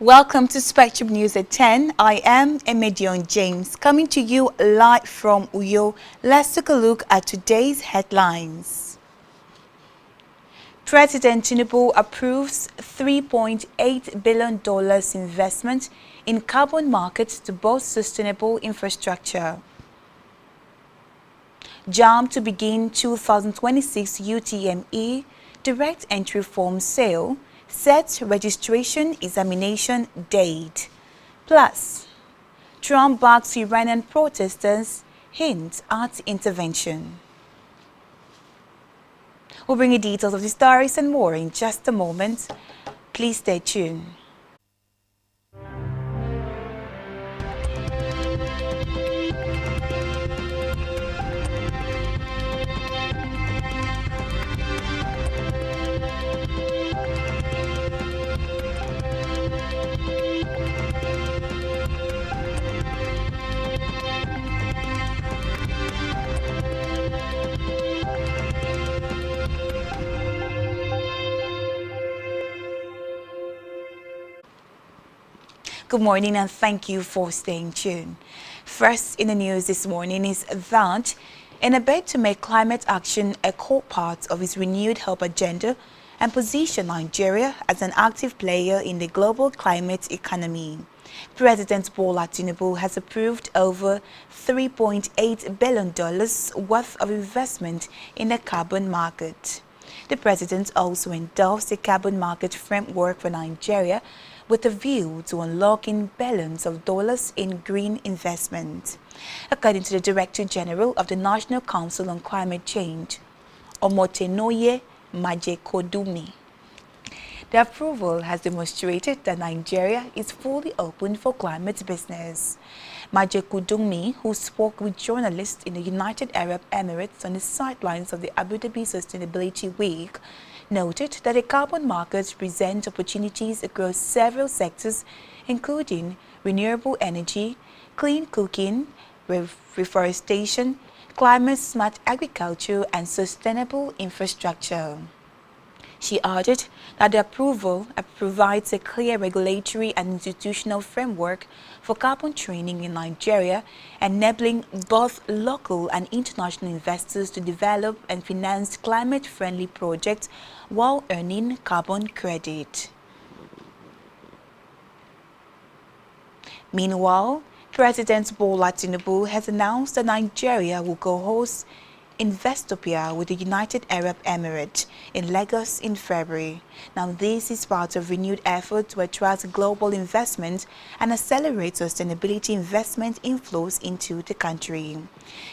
Welcome to Spectrum News at 10. I am Emedion James, coming to you live from Uyo. Let's take a look at today's headlines. President Tinubu approves $3.8 billion investment in carbon markets to boost sustainable infrastructure. JAMB to begin 2026 UTME direct entry form sale. Set registration examination date. Plus, Trump backs Iranian protesters, hints at intervention. We'll bring you details of the stories and more in just a moment. Please stay tuned. Good morning and thank you for staying tuned. First in the news this morning is that in a bid to make climate action a core part of its renewed help agenda and position Nigeria as an active player in the global climate economy, President Bola Tinubu has approved over $3.8 billion worth of investment in the carbon market. The president also endorsed the carbon market framework for Nigeria with a view to unlocking billions of dollars in green investment. According to the Director General of the National Council on Climate Change, Omotenoye Majekodunmi, the approval has demonstrated that Nigeria is fully open for climate business. Majekodunmi, who spoke with journalists in the United Arab Emirates on the sidelines of the Abu Dhabi Sustainability Week, noted that the carbon markets present opportunities across several sectors, including renewable energy, clean cooking, reforestation, climate-smart agriculture, and sustainable infrastructure. She added that the approval provides a clear regulatory and institutional framework for carbon trading in Nigeria, enabling both local and international investors to develop and finance climate-friendly projects while earning carbon credit. Meanwhile, President Bola Tinubu has announced that Nigeria will co-host Investopia with the United Arab Emirates in Lagos in February. Now, this is part of renewed effort to attract global investment and accelerate sustainability investment inflows into the country.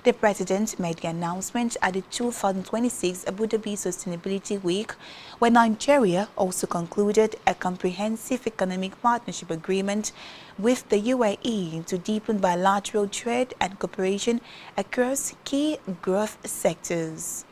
The president made the announcement at the 2026 Abu Dhabi Sustainability Week, where Nigeria also concluded a comprehensive economic partnership agreement with the UAE to deepen bilateral trade and cooperation across key growth sectors.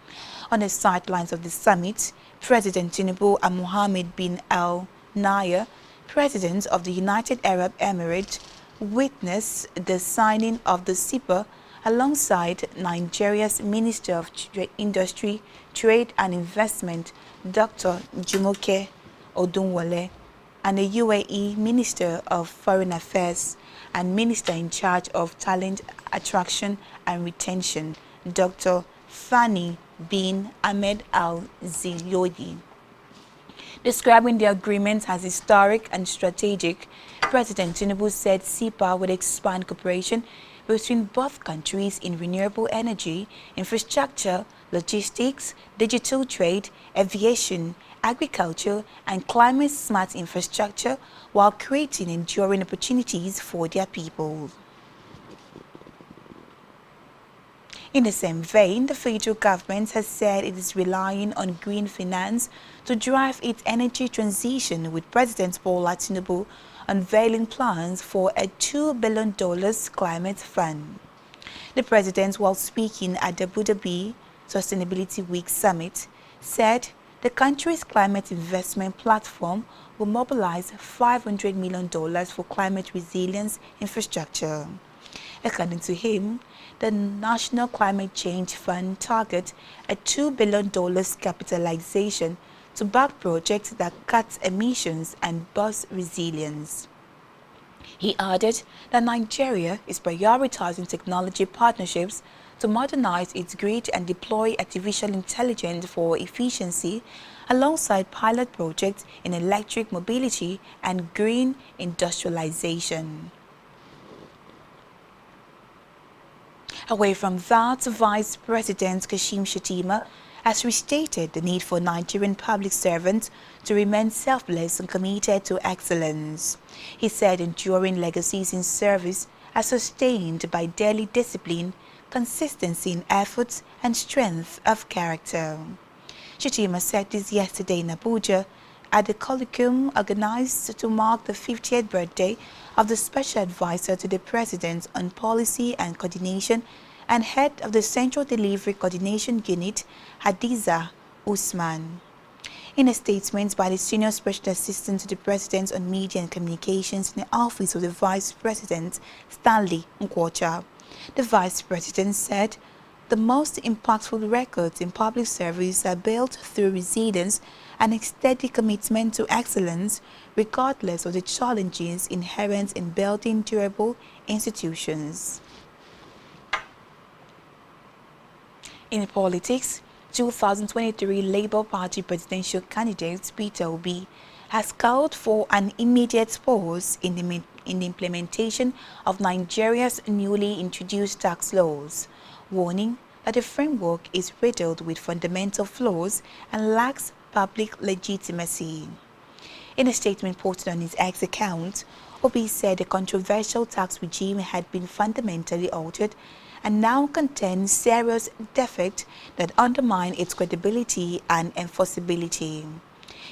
On the sidelines of the summit, President Tinubu and Mohammed bin Al Nahyan, President of the United Arab Emirates, witnessed the signing of the CEPA alongside Nigeria's Minister of Industry, Trade and Investment, Dr. Jumoke Odunwale. and the UAE Minister of Foreign Affairs and Minister in charge of Talent Attraction and Retention, Dr. Thani bin Ahmed Al Ziyodi. Describing the agreement as historic and strategic, President Tinubu said CEPA would expand cooperation between both countries in renewable energy, infrastructure, logistics, digital trade, aviation, agriculture, and climate-smart infrastructure while creating enduring opportunities for their people. In the same vein, the federal government has said it is relying on green finance to drive its energy transition, with President Bola Tinubu unveiling plans for a $2 billion climate fund. The president, while speaking at the Abu Dhabi Sustainability Week Summit, said the country's climate investment platform will mobilize $500 million for climate resilience infrastructure. According to him, the National Climate Change Fund targets a $2 billion capitalization to back projects that cut emissions and boost resilience. He added that Nigeria is prioritizing technology partnerships to modernize its grid and deploy artificial intelligence for efficiency, alongside pilot projects in electric mobility and green industrialization. Away from that, Vice President Kashim Shettima has restated the need for Nigerian public servants to remain selfless and committed to excellence. He said enduring legacies in service are sustained by daily discipline, consistency in efforts, and strength of character. Shettima said this yesterday in Abuja at the colloquium organized to mark the 50th birthday of the Special Advisor to the President on Policy and Coordination and head of the Central Delivery Coordination Unit, Hadiza Usman. In a statement by the Senior Special Assistant to the President on Media and Communications in the Office of the Vice President, Stanley Nkwocha, the Vice President said the most impactful records in public service are built through resilience and a steady commitment to excellence, regardless of the challenges inherent in building durable institutions. In politics, 2023 Labour Party presidential candidate Peter Obi has called for an immediate pause in the implementation of Nigeria's newly introduced tax laws, warning that the framework is riddled with fundamental flaws and lacks public legitimacy. In a statement posted on his X account, Obi said the controversial tax regime had been fundamentally altered and now contains serious defects that undermine its credibility and enforceability.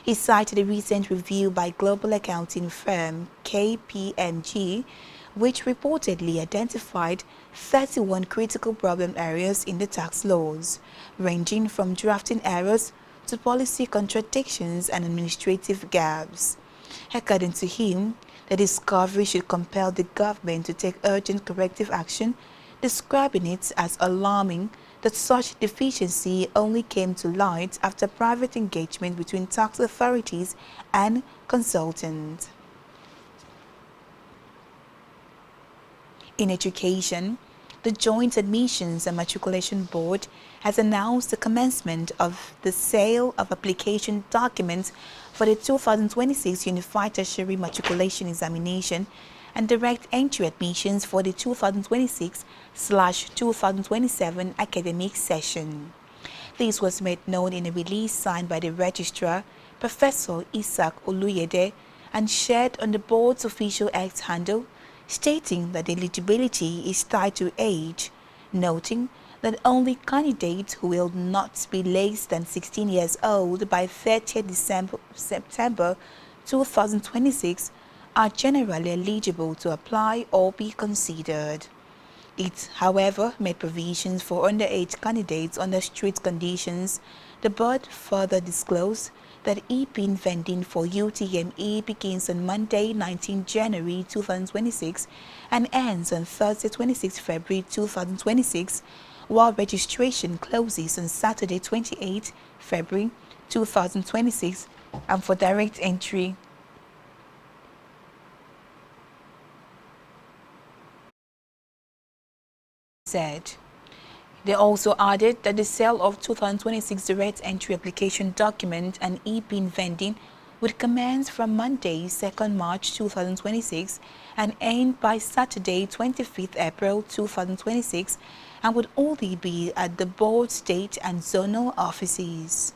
He cited a recent review by global accounting firm KPMG, which reportedly identified 31 critical problem areas in the tax laws, ranging from drafting errors to policy contradictions and administrative gaps. According to him, the discovery should compel the government to take urgent corrective action, describing it as alarming that such deficiency only came to light after private engagement between tax authorities and consultants. In education, the Joint Admissions and Matriculation Board has announced the commencement of the sale of application documents for the 2026 Unified Tertiary Matriculation Examination and direct entry admissions for the 2026/2027 academic session. This was made known in a release signed by the Registrar, Professor Isaac Oluyede, and shared on the board's official X handle, stating that eligibility is tied to age, noting that only candidates who will not be less than 16 years old by 30th September 2026 are generally eligible to apply or be considered. It, however, made provisions for underage candidates under strict conditions. The board further disclosed that e-pin vending for UTME begins on Monday, 19 January 2026 and ends on Thursday, 26 February 2026, while registration closes on Saturday, 28 February 2026, and for direct entry said. They also added that the sale of 2026 direct entry application document and e-pin vending would commence from Monday, 2nd March 2026 and end by Saturday, 25th April 2026 and would only be at the board, state and zonal offices.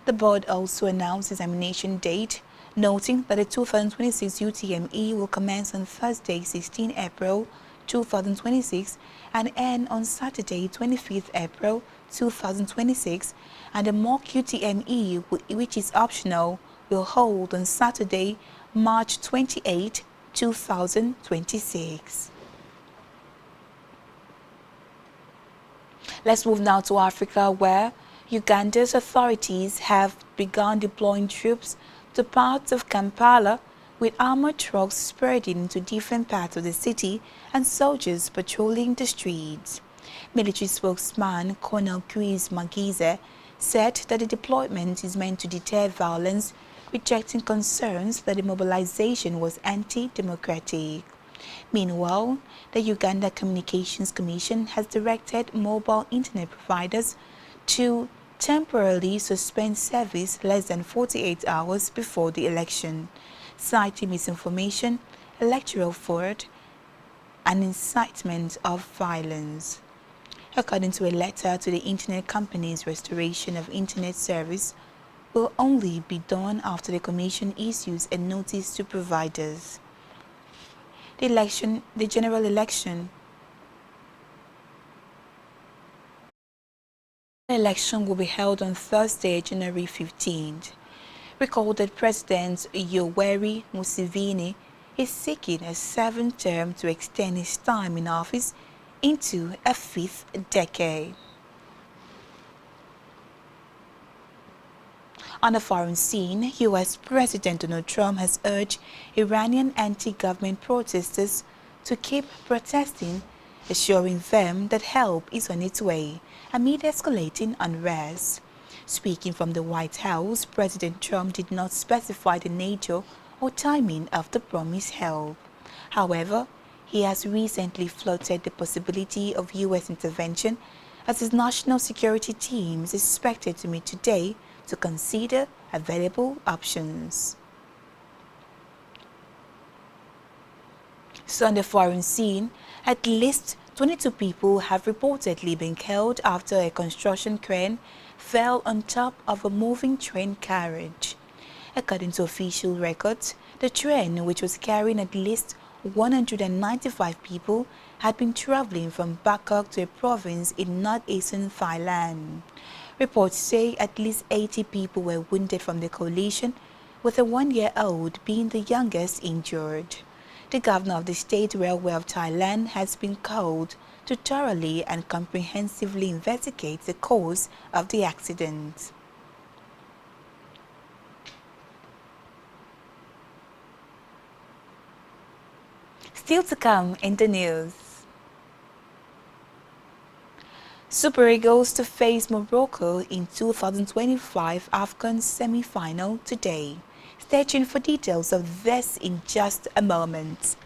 The board also announced examination date, noting that the 2026 UTME will commence on Thursday, 16 April 2026 and end on Saturday, 25th April 2026, and the mock UTME, which is optional, will hold on Saturday, March 28, 2026. Let's move now to Africa, where Uganda's authorities have begun deploying troops to parts of Kampala with armored trucks spreading into different parts of the city and soldiers patrolling the streets. Military spokesman Colonel Chris Magize said that the deployment is meant to deter violence, rejecting concerns that the mobilization was anti-democratic. Meanwhile, the Uganda Communications Commission has directed mobile internet providers to temporarily suspend service less than 48 hours before the election, citing misinformation, electoral fraud, and incitement of violence. According to a letter to the internet companies, restoration of internet service will only be done after the Commission issues a notice to providers. The general election will be held on Thursday, January 15th. Recall that President Yoweri Museveni is seeking a 7th term to extend his time in office into a 5th decade. On the foreign scene, U.S. President Donald Trump has urged Iranian anti-government protesters to keep protesting, assuring them that help is on its way amid escalating unrest. Speaking from the White House, President Trump did not specify the nature or timing of the promised help. However, he has recently floated the possibility of U.S. intervention as his national security team is expected to meet today to consider available options. So on the foreign scene, at least 22 people have reportedly been killed after a construction crane fell on top of a moving train carriage. According to official records, the train, which was carrying at least 195 people, had been traveling from Bangkok to a province in northeastern Thailand. Reports say at least 80 people were wounded from the collision, with a 1-year-old being the youngest injured. The governor of the State Railway of Thailand has been called to thoroughly and comprehensively investigate the cause of the accident. Still to come in the news. Super Eagles to face Morocco in 2025 AFCON semi-final today. Stay tuned for details of this in just a moment.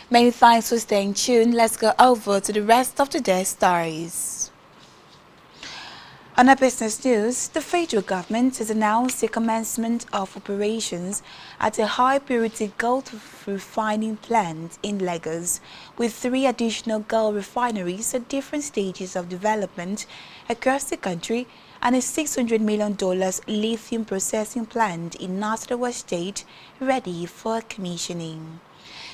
Many thanks for staying tuned. Let's go over to the rest of today's stories. On our business news, the federal government has announced the commencement of operations at a high-purity gold refining plant in Lagos, with 3 additional gold refineries at different stages of development across the country and a $600 million lithium processing plant in Nasarawa State ready for commissioning.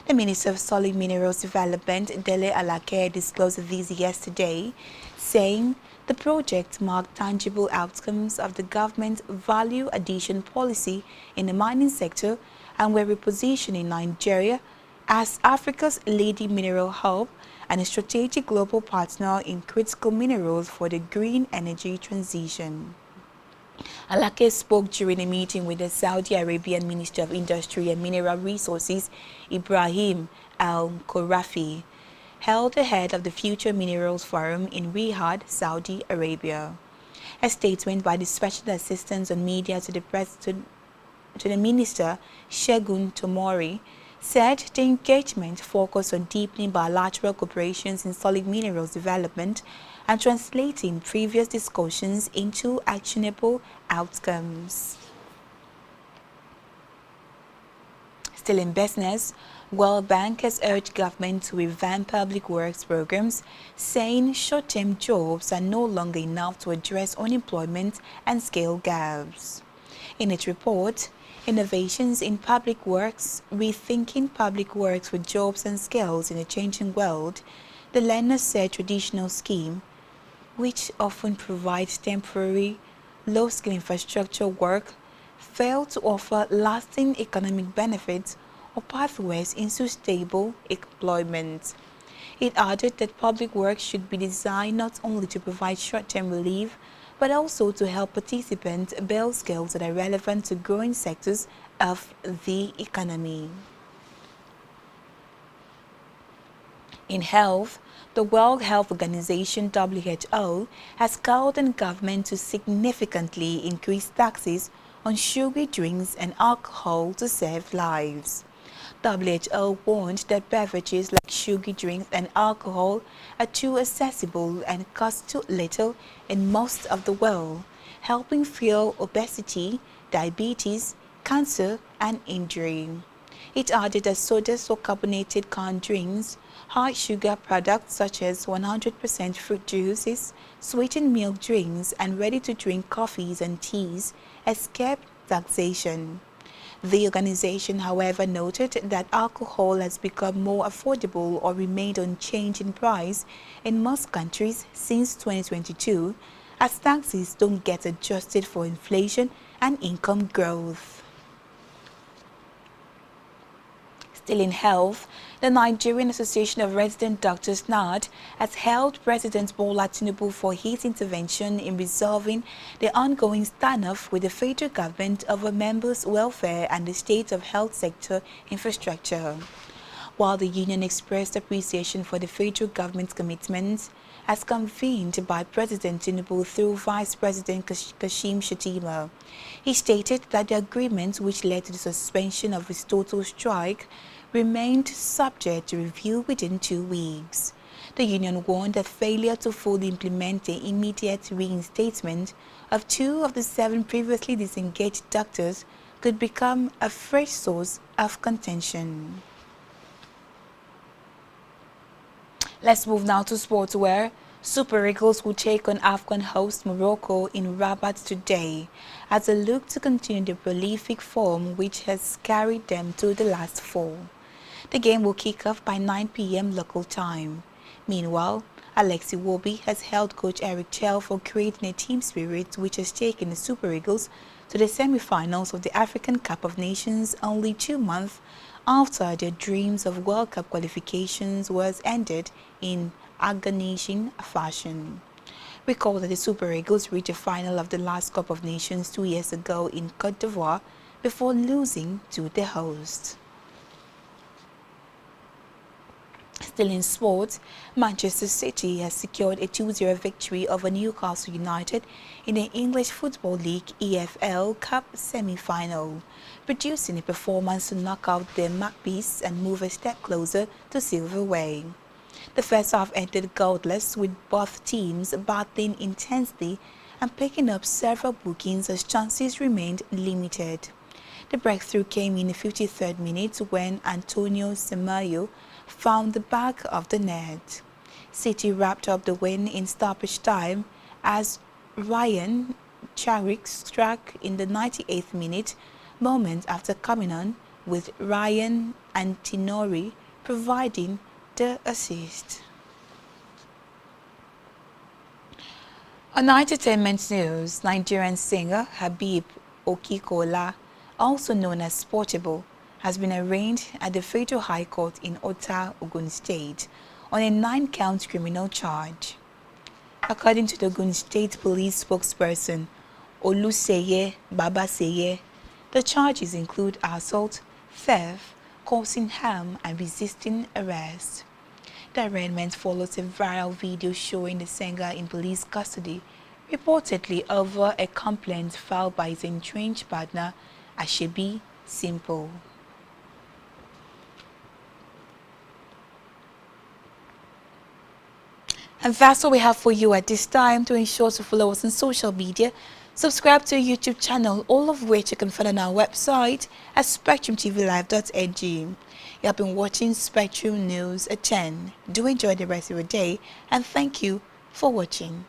The Minister of Solid Minerals Development, Dele Alake, disclosed this yesterday, saying the project marked tangible outcomes of the government's value addition policy in the mining sector and were repositioning Nigeria as Africa's leading mineral hub and a strategic global partner in critical minerals for the green energy transition. Alake spoke during a meeting with the Saudi Arabian Minister of Industry and Mineral Resources, Ibrahim Al-Korafi, held ahead of the Future Minerals Forum in Riyadh, Saudi Arabia. A statement by the Special Assistant on Media to the Minister, Shegun Tomori, said the engagement focused on deepening bilateral cooperations in solid minerals development and translating previous discussions into actionable outcomes. Still in business, World Bank has urged government to revamp public works programs, saying short-term jobs are no longer enough to address unemployment and skill gaps. In its report, Innovations in Public Works, Rethinking Public Works for Jobs and Skills in a Changing World, the Learner Said traditional scheme, which often provides temporary, low-skill infrastructure work, failed to offer lasting economic benefits or pathways into stable employment. It added that public works should be designed not only to provide short-term relief, but also to help participants build skills that are relevant to growing sectors of the economy. In health, the World Health Organization (WHO) has called on government to significantly increase taxes on sugary drinks and alcohol to save lives. WHO warned that beverages like sugary drinks and alcohol are too accessible and cost too little in most of the world, helping fuel obesity, diabetes, cancer, and injury. It added that soda or carbonated canned drinks, high sugar products such as 100% fruit juices, sweetened milk drinks, and ready-to-drink coffees and teas escaped taxation. The organization, however, noted that alcohol has become more affordable or remained unchanged in price in most countries since 2022, as taxes don't get adjusted for inflation and income growth. Still in health, the Nigerian Association of Resident Doctors (NARD) has hailed President Bola Tinubu for his intervention in resolving the ongoing standoff with the federal government over members' welfare and the state of health sector infrastructure. While the union expressed appreciation for the federal government's commitment, as convened by President Tinubu through Vice President Kashim Shettima, he stated that the agreement which led to the suspension of his total strike remained subject to review within 2 weeks. The union warned that failure to fully implement the immediate reinstatement of 2 of the 7 previously disengaged doctors could become a fresh source of contention. Let's move now to sports, where Super Eagles will take on AFCON host Morocco in Rabat today as a look to continue the prolific form which has carried them to the last 4. The game will kick off by 9 p.m. local time. Meanwhile, Alexi Wobi has held coach Eric Chell for creating a team spirit which has taken the Super Eagles to the semi-finals of the African Cup of Nations only 2 months after their dreams of World Cup qualifications was ended in agonizing fashion. Recall that the Super Eagles reached the final of the last Cup of Nations 2 years ago in Côte d'Ivoire before losing to the host. Still in sports, Manchester City has secured a 2-0 victory over Newcastle United in the English Football League EFL Cup semi-final, producing a performance to knock out the Magpies and move a step closer to silverware. The first half ended goalless, with both teams battling intensely and picking up several bookings as chances remained limited. The breakthrough came in the 53rd minute when Antonio Semayo found the back of the net. City wrapped up the win in stoppage time as Ryan Charick struck in the 98th minute, moments after coming on, with Ryan Antinori providing the assist. On Entertainment News, Nigerian singer Habib Okikola, also known as Portable, has been arraigned at the Federal High Court in Ota, Ogun State, on a 9-count criminal charge. According to the Ogun State Police spokesperson, Oluseye Babaseye, the charges include assault, theft, causing harm, and resisting arrest. The arraignment follows a viral video showing the singer in police custody, reportedly over a complaint filed by his entrenched partner, Ashebi Simple. And that's all we have for you at this time. To ensure to follow us on social media, subscribe to our YouTube channel, all of which you can find on our website at spectrumtvlive.ng. You have been watching Spectrum News at 10. Do enjoy the rest of your day, and thank you for watching.